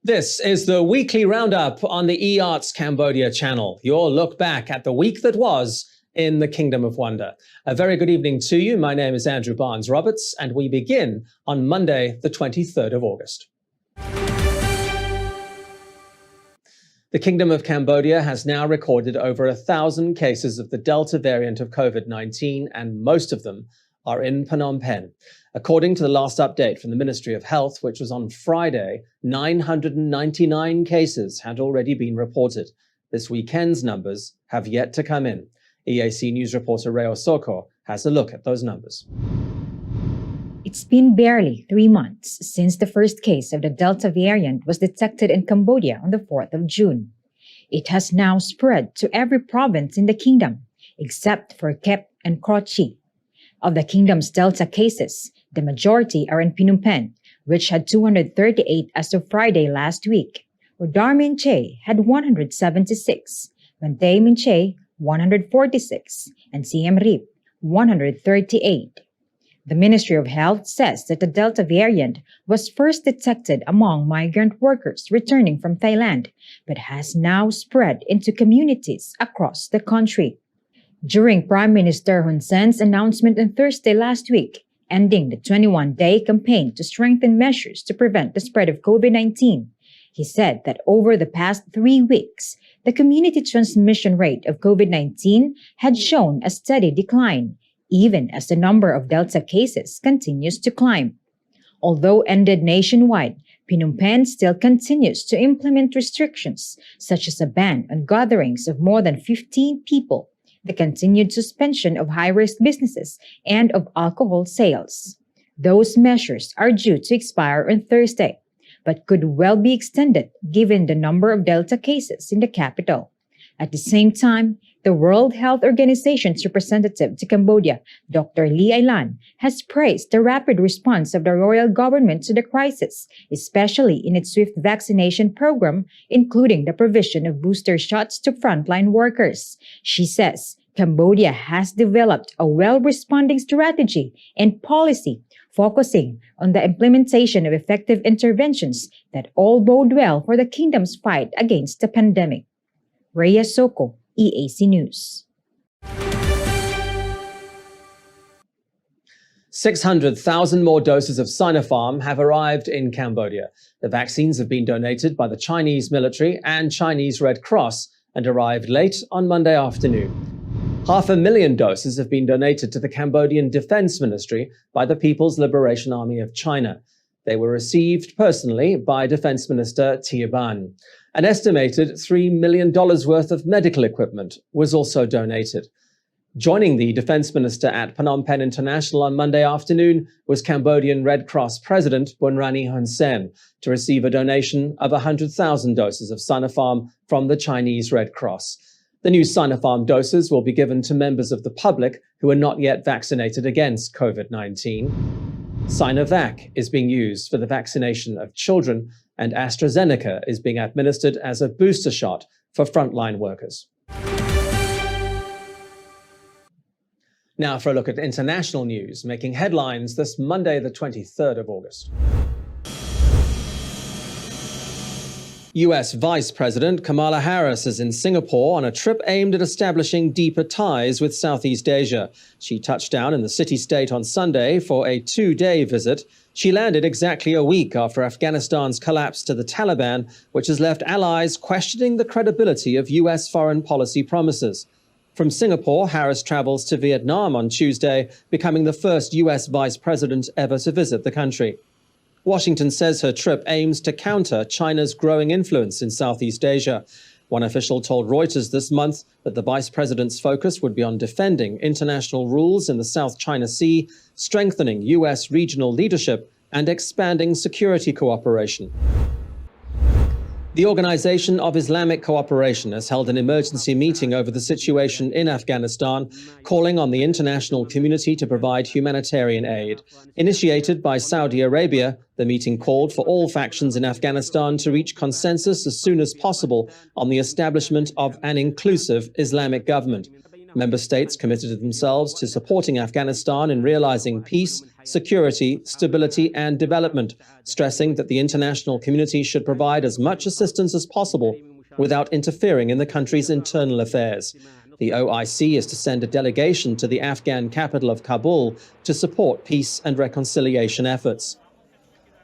This is the weekly roundup on the eArts Cambodia channel, your look back at the week that was in the Kingdom of Wonder. A very good evening to you. My name is Andrew Barnes-Roberts, and we begin on Monday, the 23rd of August. The Kingdom of Cambodia has now recorded over 1,000 cases of the Delta variant of COVID-19, and most of them are in Phnom Penh. According to the last update from the Ministry of Health, which was on Friday, 999 cases had already been reported. This weekend's numbers have yet to come in. EAC News reporter Reo Soko has a look at those numbers. It's been barely 3 months since the first case of the Delta variant was detected in Cambodia on the 4th of June. It has now spread to every province in the kingdom, except for Kep and Karachi. Of the kingdom's Delta cases, the majority are in Phnom Penh, which had 238 as of Friday last week. Udar Minche had 176, Bantay Minche 146, and Siem Reap 138. The Ministry of Health says that the Delta variant was first detected among migrant workers returning from Thailand, but has now spread into communities across the country. During Prime Minister Hun Sen's announcement on Thursday last week, ending the 21-day campaign to strengthen measures to prevent the spread of COVID-19, he said that over the past 3 weeks, the community transmission rate of COVID-19 had shown a steady decline, even as the number of Delta cases continues to climb. Although ended nationwide, Phnom Penh still continues to implement restrictions, such as a ban on gatherings of more than 15 people, the continued suspension of high-risk businesses, and of alcohol sales. Those measures are due to expire on Thursday, but could well be extended given the number of Delta cases in the capital. At the same time, the World Health Organization's representative to Cambodia, Dr. Lee Ailan, has praised the rapid response of the royal government to the crisis, especially in its swift vaccination program, including the provision of booster shots to frontline workers. She says Cambodia has developed a well-responding strategy and policy focusing on the implementation of effective interventions that all bode well for the kingdom's fight against the pandemic. Rhea Soko, EAC News. 600,000 more doses of Sinopharm have arrived in Cambodia. The vaccines have been donated by the Chinese military and Chinese Red Cross and arrived late on Monday afternoon. 500,000 doses have been donated to the Cambodian Defense Ministry by the People's Liberation Army of China. They were received personally by Defense Minister Tia Ban. An estimated $3 million worth of medical equipment was also donated. Joining the Defense Minister at Phnom Penh International on Monday afternoon was Cambodian Red Cross President Bunrani Hun Sen to receive a donation of 100,000 doses of Sinopharm from the Chinese Red Cross. The new Sinopharm doses will be given to members of the public who are not yet vaccinated against COVID-19. Sinovac is being used for the vaccination of children, and AstraZeneca is being administered as a booster shot for frontline workers. Now for a look at international news making headlines this Monday, the 23rd of August. US Vice President Kamala Harris is in Singapore on a trip aimed at establishing deeper ties with Southeast Asia. She touched down in the city-state on Sunday for a 2-day visit. She landed exactly a week after Afghanistan's collapse to the Taliban, which has left allies questioning the credibility of US foreign policy promises. From Singapore, Harris travels to Vietnam on Tuesday, becoming the first US vice president ever to visit the country. Washington says her trip aims to counter China's growing influence in Southeast Asia. One official told Reuters this month that the vice president's focus would be on defending international rules in the South China Sea, strengthening US regional leadership, and expanding security cooperation. The Organization of Islamic Cooperation has held an emergency meeting over the situation in Afghanistan, calling on the international community to provide humanitarian aid. Initiated by Saudi Arabia, the meeting called for all factions in Afghanistan to reach consensus as soon as possible on the establishment of an inclusive Islamic government. Member states committed themselves to supporting Afghanistan in realizing peace, security, stability, and development, stressing that the international community should provide as much assistance as possible without interfering in the country's internal affairs. The OIC is to send a delegation to the Afghan capital of Kabul to support peace and reconciliation efforts.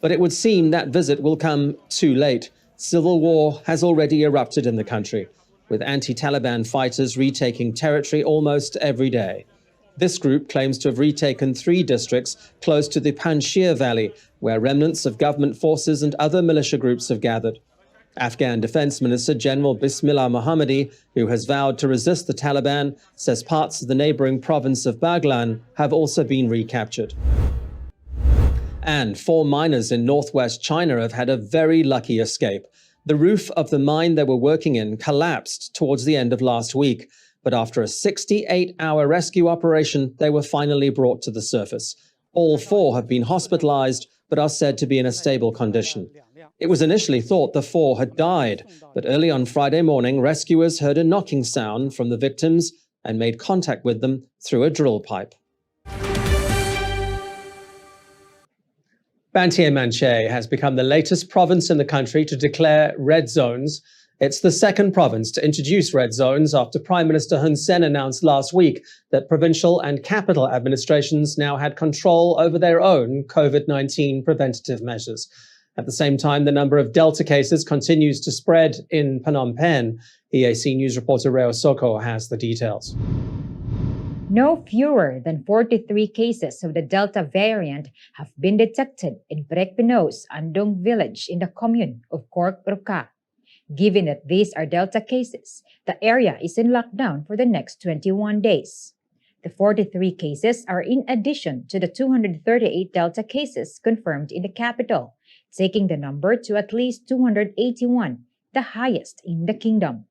But it would seem that visit will come too late. Civil war has already erupted in the country, with anti-Taliban fighters retaking territory almost every day. This group claims to have retaken 3 districts close to the Panjshir Valley, where remnants of government forces and other militia groups have gathered. Afghan Defense Minister General Bismillah Mohammadi, who has vowed to resist the Taliban, says parts of the neighboring province of Baghlan have also been recaptured. And 4 miners in northwest China have had a very lucky escape. The roof of the mine they were working in collapsed towards the end of last week, but after a 68-hour rescue operation, they were finally brought to the surface. All 4 have been hospitalized, but are said to be in a stable condition. It was initially thought the 4 had died, but early on Friday morning, rescuers heard a knocking sound from the victims and made contact with them through a drill pipe. Banteay Meanchey has become the latest province in the country to declare red zones. It's the second province to introduce red zones after Prime Minister Hun Sen announced last week that provincial and capital administrations now had control over their own COVID-19 preventative measures. At the same time, the number of Delta cases continues to spread in Phnom Penh. EAC News reporter Reo Soko has the details. No fewer than 43 cases of the Delta variant have been detected in Prek Pino's Andong village in the commune of Kork Ruka. Given that these are Delta cases, the area is in lockdown for the next 21 days. The 43 cases are in addition to the 238 Delta cases confirmed in the capital, taking the number to at least 281, the highest in the kingdom.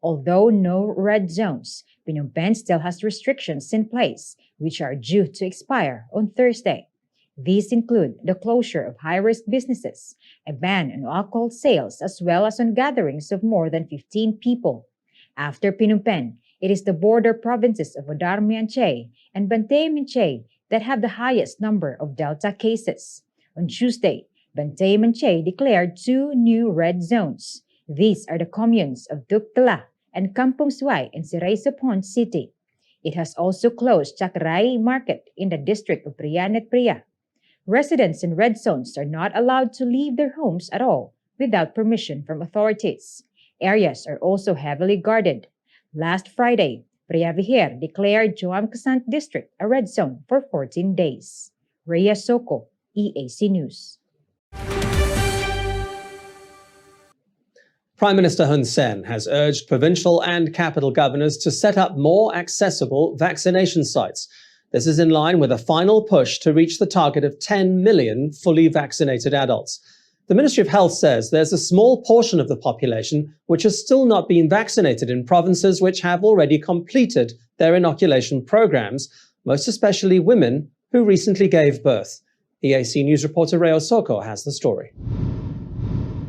Although no red zones, Phnom Penh still has restrictions in place, which are due to expire on Thursday. These include the closure of high-risk businesses, a ban on alcohol sales, as well as on gatherings of more than 15 people. After Phnom Penh, it is the border provinces of Udar Meanchey and Banteay Meanchey that have the highest number of Delta cases. On Tuesday, Banteay Meanchey declared 2 new red zones. These are the communes of Duk Tla and Kampong Suai in Siray Supon City. It has also closed Chakrai Market in the district of Priyanet Priya. Residents in red zones are not allowed to leave their homes at all without permission from authorities. Areas are also heavily guarded. Last Friday, Priya Viher declared Joam Crescent District a red zone for 14 days. Rhea Soko, EAC News. Prime Minister Hun Sen has urged provincial and capital governors to set up more accessible vaccination sites. This is in line with a final push to reach the target of 10 million fully vaccinated adults. The Ministry of Health says there's a small portion of the population which has still not been vaccinated in provinces which have already completed their inoculation programs, most especially women who recently gave birth. EAC News reporter Reo Soko has the story.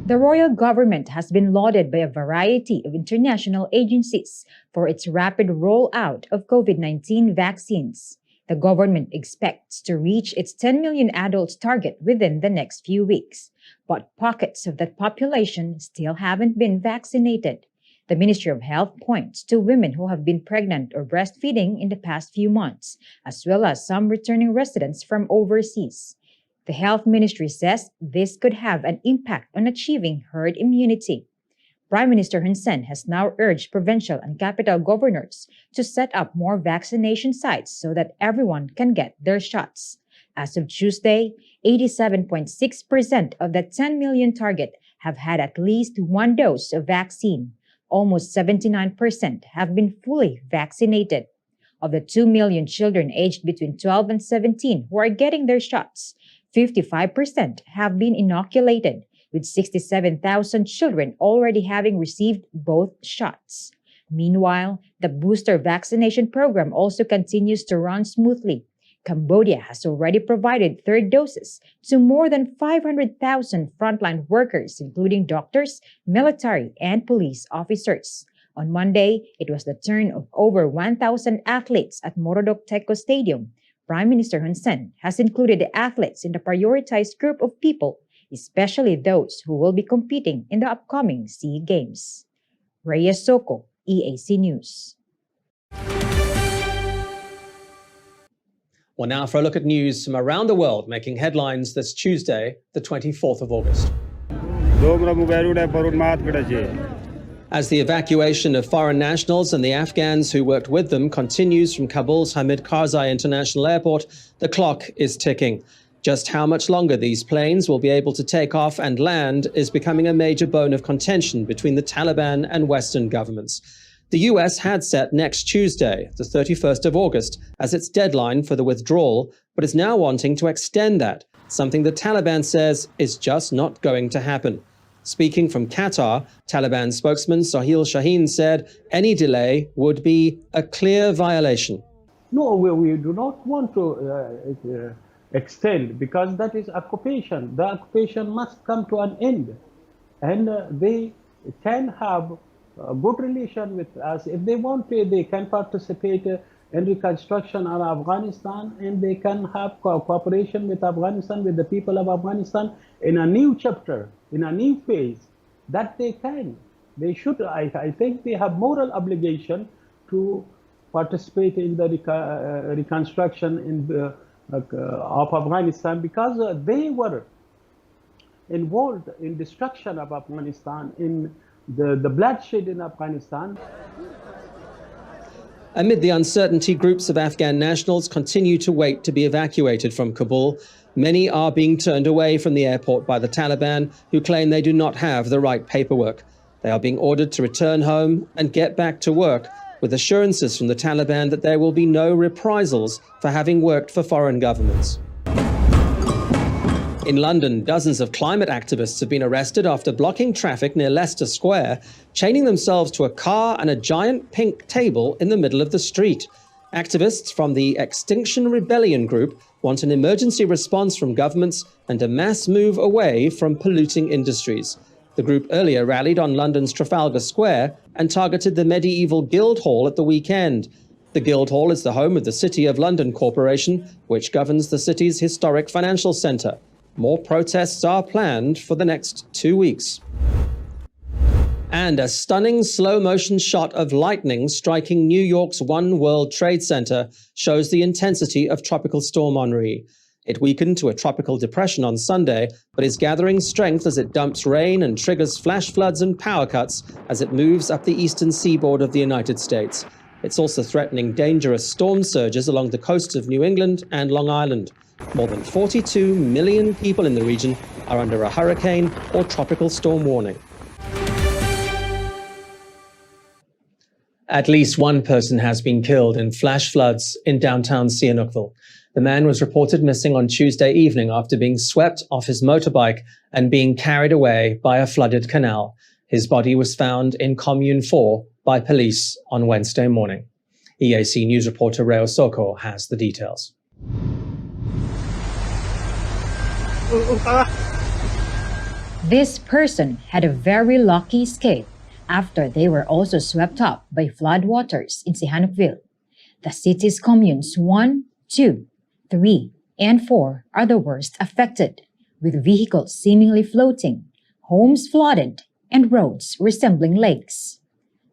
The royal government has been lauded by a variety of international agencies for its rapid rollout of COVID-19 vaccines. The government expects to reach its 10 million adults target within the next few weeks, but pockets of that population still haven't been vaccinated. The Ministry of Health points to women who have been pregnant or breastfeeding in the past few months, as well as some returning residents from overseas. The Health Ministry says this could have an impact on achieving herd immunity. Prime Minister Hun Sen has now urged provincial and capital governors to set up more vaccination sites so that everyone can get their shots. As of Tuesday, 87.6% of the 10 million target have had at least 1 dose of vaccine. Almost 79% have been fully vaccinated. Of the 2 million children aged between 12 and 17 who are getting their shots, 55% have been inoculated, with 67,000 children already having received both shots. Meanwhile, the booster vaccination program also continues to run smoothly. Cambodia has already provided third doses to more than 500,000 frontline workers, including doctors, military, and police officers. On Monday, it was the turn of over 1,000 athletes at Morodok Teko Stadium. Prime Minister Hun Sen has included the athletes in the prioritized group of people, especially those who will be competing in the upcoming SEA Games. Reyes Soko, EAC News. Well, now for a look at news from around the world making headlines this Tuesday, the 24th of August. As the evacuation of foreign nationals and the Afghans who worked with them continues from Kabul's Hamid Karzai International Airport, the clock is ticking. Just how much longer these planes will be able to take off and land is becoming a major bone of contention between the Taliban and Western governments. The US had set next Tuesday, the 31st of August, as its deadline for the withdrawal, but is now wanting to extend that, something the Taliban says is just not going to happen. Speaking from Qatar, Taliban spokesman Sohail Shaheen said any delay would be a clear violation. No, we do not want to extend because that is occupation. The occupation must come to an end. And they can have a good relation with us. If they want to, they can participate in reconstruction of Afghanistan, and they can have cooperation with Afghanistan, with the people of Afghanistan in a new chapter, in a new phase. That they can. They should. I think they have moral obligation to participate in the reconstruction of Afghanistan because they were involved in destruction of Afghanistan, in the bloodshed in Afghanistan. Amid the uncertainty, groups of Afghan nationals continue to wait to be evacuated from Kabul. Many are being turned away from the airport by the Taliban, who claim they do not have the right paperwork. They are being ordered to return home and get back to work, with assurances from the Taliban that there will be no reprisals for having worked for foreign governments. In London, dozens of climate activists have been arrested after blocking traffic near Leicester Square, chaining themselves to a car and a giant pink table in the middle of the street. Activists from the Extinction Rebellion group want an emergency response from governments and a mass move away from polluting industries. The group earlier rallied on London's Trafalgar Square and targeted the medieval Guildhall at the weekend. The Guildhall is the home of the City of London Corporation, which governs the city's historic financial centre. More protests are planned for the next 2 weeks. And a stunning slow-motion shot of lightning striking New York's One World Trade Center shows the intensity of Tropical Storm Henri. It weakened to a tropical depression on Sunday, but is gathering strength as it dumps rain and triggers flash floods and power cuts as it moves up the eastern seaboard of the United States. It's also threatening dangerous storm surges along the coasts of New England and Long Island. More than 42 million people in the region are under a hurricane or tropical storm warning. At least one person has been killed in flash floods in downtown Sihanoukville. The man was reported missing on Tuesday evening after being swept off his motorbike and being carried away by a flooded canal. His body was found in Commune 4 by police on Wednesday morning. EAC News reporter Reo Soko has the details. This person had a very lucky escape after they were also swept up by floodwaters in Sihanoukville. The city's communes 1, 2, 3, and 4 are the worst affected, with vehicles seemingly floating, homes flooded, and roads resembling lakes.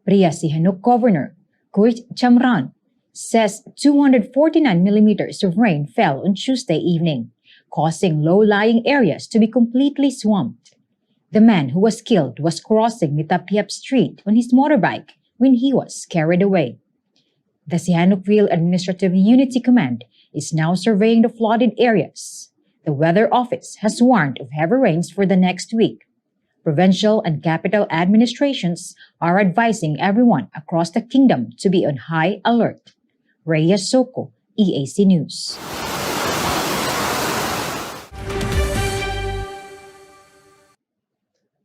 Priya Sihanouk Governor Kurt Chamran says 249 millimeters of rain fell on Tuesday evening, causing low-lying areas to be completely swamped. The man who was killed was crossing Mitapiap Street on his motorbike when he was carried away. The Sihanoukville Administrative Unity Command is now surveying the flooded areas. The Weather Office has warned of heavy rains for the next week. Provincial and capital administrations are advising everyone across the kingdom to be on high alert. Reyes Soko, EAC News.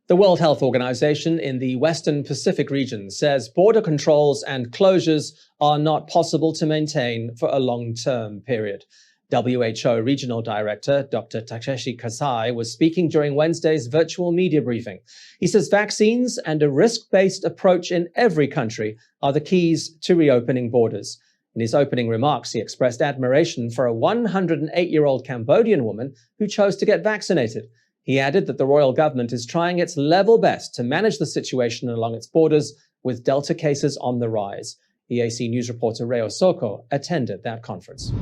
The World Health Organization in the Western Pacific region says border controls and closures are not possible to maintain for a long-term period. WHO Regional Director Dr. Takeshi Kasai was speaking during Wednesday's virtual media briefing. He says vaccines and a risk-based approach in every country are the keys to reopening borders. In his opening remarks, he expressed admiration for a 108-year-old Cambodian woman who chose to get vaccinated. He added that the royal government is trying its level best to manage the situation along its borders, with Delta cases on the rise. EAC News reporter Reo Soko attended that conference.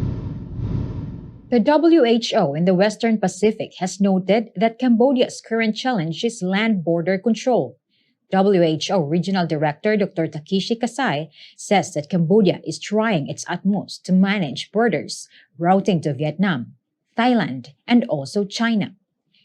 The WHO in the Western Pacific has noted that Cambodia's current challenge is land border control. WHO Regional Director Dr. Takeshi Kasai says that Cambodia is trying its utmost to manage borders, routing to Vietnam, Thailand, and also China.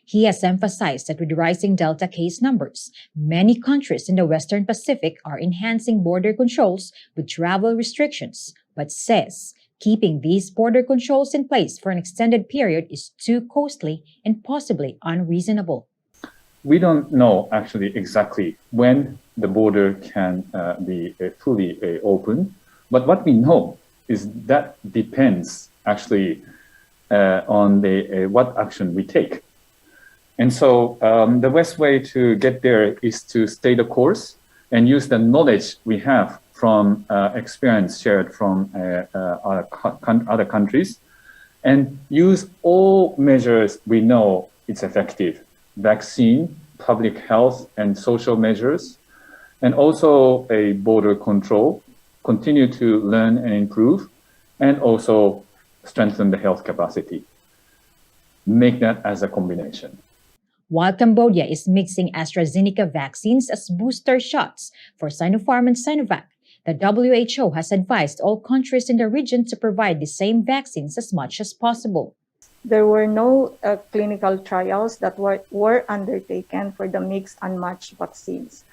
He has emphasized that with rising Delta case numbers, many countries in the Western Pacific are enhancing border controls with travel restrictions, but says keeping these border controls in place for an extended period is too costly and possibly unreasonable. We don't know actually exactly when the border can be fully open, but what we know is that depends actually on what action we take. And so the best way to get there is to stay the course and use the knowledge we have from experience shared from other countries, and use all measures we know it's effective: vaccine, public health and social measures, and also a border control, continue to learn and improve, and also strengthen the health capacity. Make that as a combination. While Cambodia is mixing AstraZeneca vaccines as booster shots for Sinopharm and Sinovac, the WHO has advised all countries in the region to provide the same vaccines as much as possible. There were no clinical trials that were undertaken for the mixed and matched vaccines.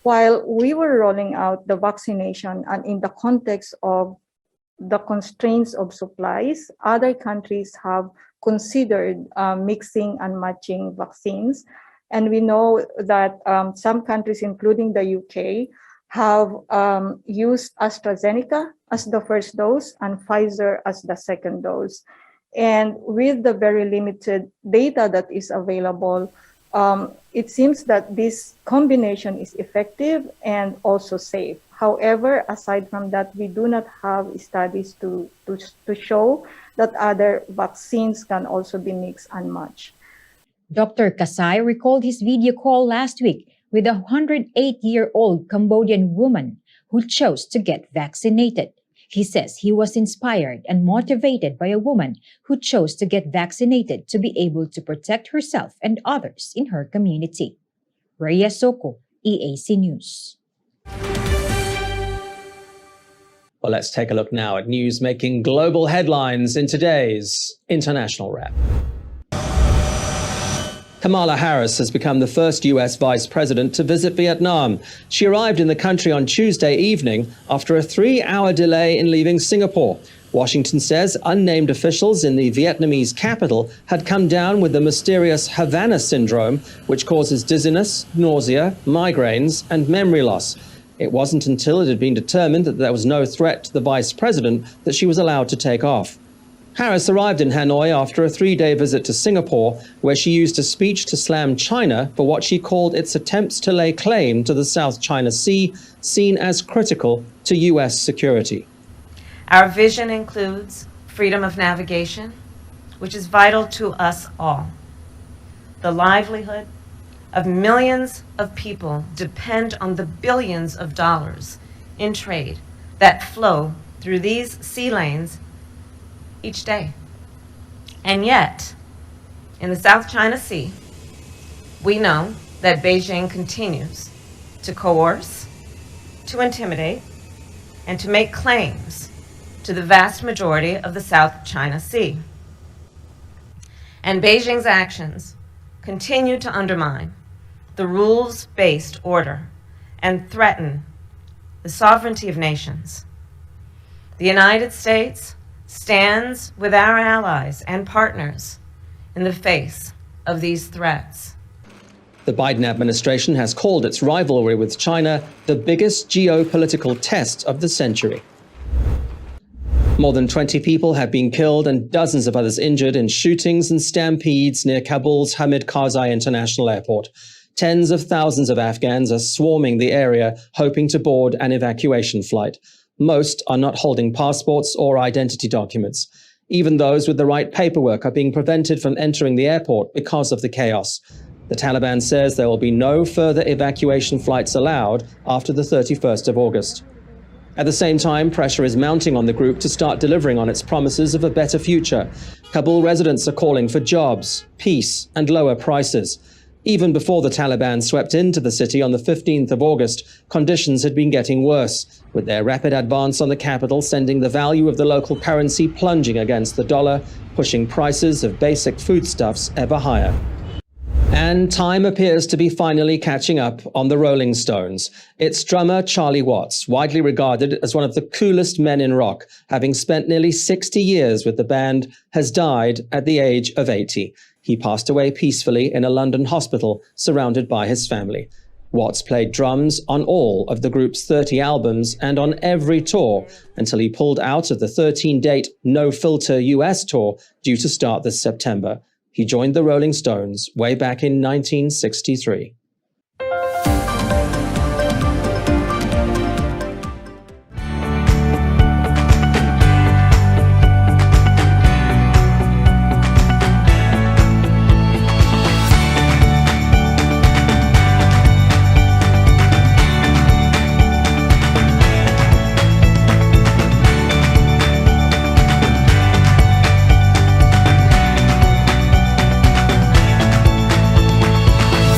While we were rolling out the vaccination and in the context of the constraints of supplies, other countries have considered mixing and matching vaccines. And we know that some countries, including the UK, have used AstraZeneca as the first dose and Pfizer as the second dose. And with the very limited data that is available, it seems that this combination is effective and also safe. However, aside from that, we do not have studies to show that other vaccines can also be mixed and matched. Dr. Kasai recalled his video call last week with a 108-year-old Cambodian woman who chose to get vaccinated. He says he was inspired and motivated by a woman who chose to get vaccinated to be able to protect herself and others in her community. Rhea Soko, EAC News. Well, let's take a look now at news making global headlines in today's International Wrap. Kamala Harris has become the first U.S. vice president to visit Vietnam. She arrived in the country on Tuesday evening after a 3-hour delay in leaving Singapore. Washington says unnamed officials in the Vietnamese capital had come down with the mysterious Havana syndrome, which causes dizziness, nausea, migraines, and memory loss. It wasn't until it had been determined that there was no threat to the vice president that she was allowed to take off. Harris arrived in Hanoi after a 3-day visit to Singapore, where she used a speech to slam China for what she called its attempts to lay claim to the South China Sea, seen as critical to U.S. security. Our vision includes freedom of navigation, which is vital to us all. The livelihood of millions of people depend on the billions of dollars in trade that flow through these sea lanes each day. And yet, in the South China Sea, we know that Beijing continues to coerce, to intimidate, and to make claims to the vast majority of the South China Sea. And Beijing's actions continue to undermine the rules-based order and threaten the sovereignty of nations. The United States stands with our allies and partners in the face of these threats. The Biden administration has called its rivalry with China the biggest geopolitical test of the century. More than 20 people have been killed and dozens of others injured in shootings and stampedes near Kabul's Hamid Karzai International Airport. Tens of thousands of Afghans are swarming the area, hoping to board an evacuation flight. Most are not holding passports or identity documents. Even those with the right paperwork are being prevented from entering the airport because of the chaos. The Taliban says there will be no further evacuation flights allowed after the 31st of August. At the same time, pressure is mounting on the group to start delivering on its promises of a better future. Kabul residents are calling for jobs, peace, and lower prices. Even before the Taliban swept into the city on the 15th of August, conditions had been getting worse, with their rapid advance on the capital sending the value of the local currency plunging against the dollar, pushing prices of basic foodstuffs ever higher. And time appears to be finally catching up on the Rolling Stones. Its drummer, Charlie Watts, widely regarded as one of the coolest men in rock, having spent nearly 60 years with the band, has died at the age of 80. He passed away peacefully in a London hospital, surrounded by his family. Watts played drums on all of the group's 30 albums and on every tour until he pulled out of the 13-date No Filter US tour due to start this September. He joined the Rolling Stones way back in 1963.